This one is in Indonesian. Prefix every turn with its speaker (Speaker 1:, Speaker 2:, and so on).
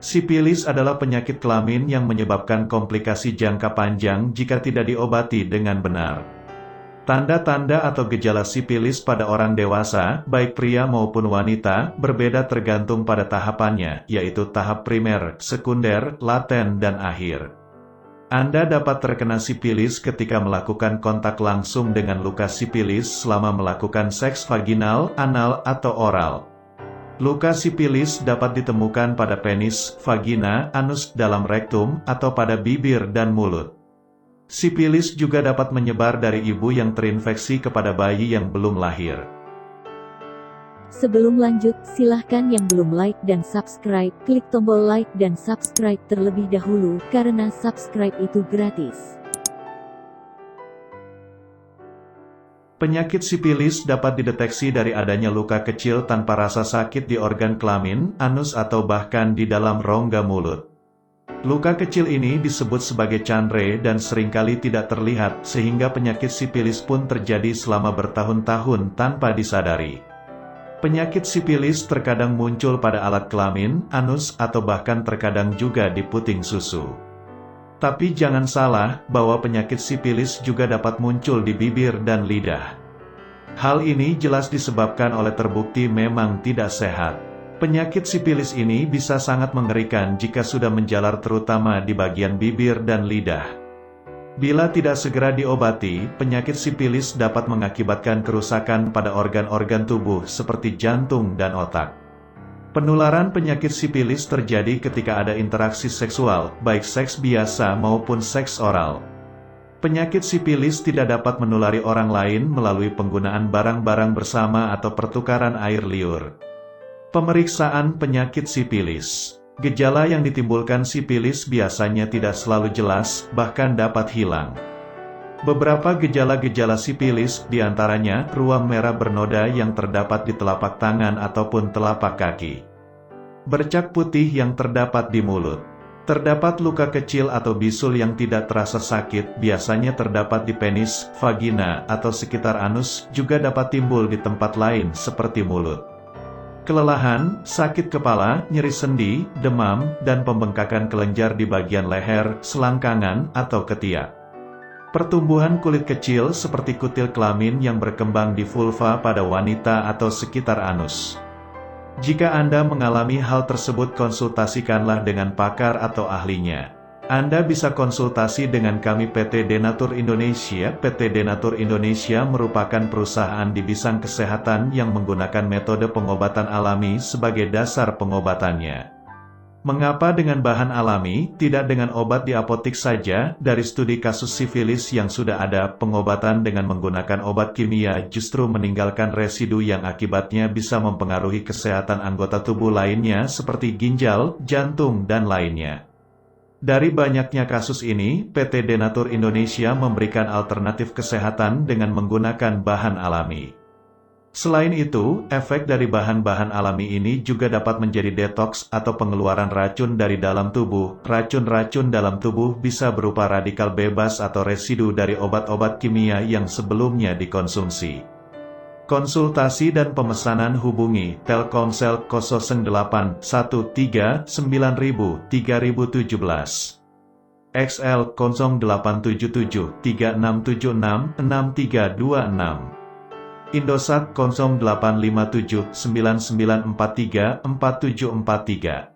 Speaker 1: Sipilis adalah penyakit kelamin yang menyebabkan komplikasi jangka panjang jika tidak diobati dengan benar. Tanda-tanda atau gejala sipilis pada orang dewasa, baik pria maupun wanita, berbeda tergantung pada tahapannya, yaitu tahap primer, sekunder, laten, dan akhir. Anda dapat terkena sipilis ketika melakukan kontak langsung dengan luka sipilis selama melakukan seks vaginal, anal, atau oral. Luka sipilis dapat ditemukan pada penis, vagina, anus, dalam rektum, atau pada bibir dan mulut. Sipilis juga dapat menyebar dari ibu yang terinfeksi kepada bayi yang belum lahir.
Speaker 2: Sebelum lanjut, silahkan yang belum like dan subscribe, klik tombol like dan subscribe terlebih dahulu, karena subscribe itu gratis.
Speaker 1: Penyakit sipilis dapat dideteksi dari adanya luka kecil tanpa rasa sakit di organ kelamin, anus atau bahkan di dalam rongga mulut. Luka kecil ini disebut sebagai candre dan seringkali tidak terlihat, sehingga penyakit sipilis pun terjadi selama bertahun-tahun tanpa disadari. Penyakit sipilis terkadang muncul pada alat kelamin, anus, atau bahkan terkadang juga di puting susu. Tapi jangan salah, bahwa penyakit sipilis juga dapat muncul di bibir dan lidah. Hal ini jelas disebabkan oleh terbukti memang tidak sehat. Penyakit sipilis ini bisa sangat mengerikan jika sudah menjalar terutama di bagian bibir dan lidah. Bila tidak segera diobati, penyakit sipilis dapat mengakibatkan kerusakan pada organ-organ tubuh seperti jantung dan otak. Penularan penyakit sipilis terjadi ketika ada interaksi seksual, baik seks biasa maupun seks oral. Penyakit sipilis tidak dapat menulari orang lain melalui penggunaan barang-barang bersama atau pertukaran air liur. Pemeriksaan penyakit sipilis. Gejala yang ditimbulkan sipilis biasanya tidak selalu jelas, bahkan dapat hilang. Beberapa gejala-gejala sipilis, diantaranya ruam merah bernoda yang terdapat di telapak tangan ataupun telapak kaki. Bercak putih yang terdapat di mulut. Terdapat luka kecil atau bisul yang tidak terasa sakit, biasanya terdapat di penis, vagina, atau sekitar anus, juga dapat timbul di tempat lain seperti mulut. Kelelahan, sakit kepala, nyeri sendi, demam, dan pembengkakan kelenjar di bagian leher, selangkangan, atau ketiak. Pertumbuhan kulit kecil seperti kutil kelamin yang berkembang di vulva pada wanita atau sekitar anus. Jika Anda mengalami hal tersebut, konsultasikanlah dengan pakar atau ahlinya. Anda bisa konsultasi dengan kami PT Denatur Indonesia. PT Denatur Indonesia merupakan perusahaan di bidang kesehatan yang menggunakan metode pengobatan alami sebagai dasar pengobatannya. Mengapa dengan bahan alami, tidak dengan obat di apotik saja? Dari studi kasus sifilis yang sudah ada, pengobatan dengan menggunakan obat kimia justru meninggalkan residu yang akibatnya bisa mempengaruhi kesehatan anggota tubuh lainnya seperti ginjal, jantung, dan lainnya. Dari banyaknya kasus ini, PT Denatur Indonesia memberikan alternatif kesehatan dengan menggunakan bahan alami. Selain itu, efek dari bahan-bahan alami ini juga dapat menjadi detoks atau pengeluaran racun dari dalam tubuh. Racun-racun dalam tubuh bisa berupa radikal bebas atau residu dari obat-obat kimia yang sebelumnya dikonsumsi. Konsultasi dan pemesanan hubungi Telkomsel 08 13 9000 3017, XL 0877 3676 6326, Indosat 0857 9943 4743.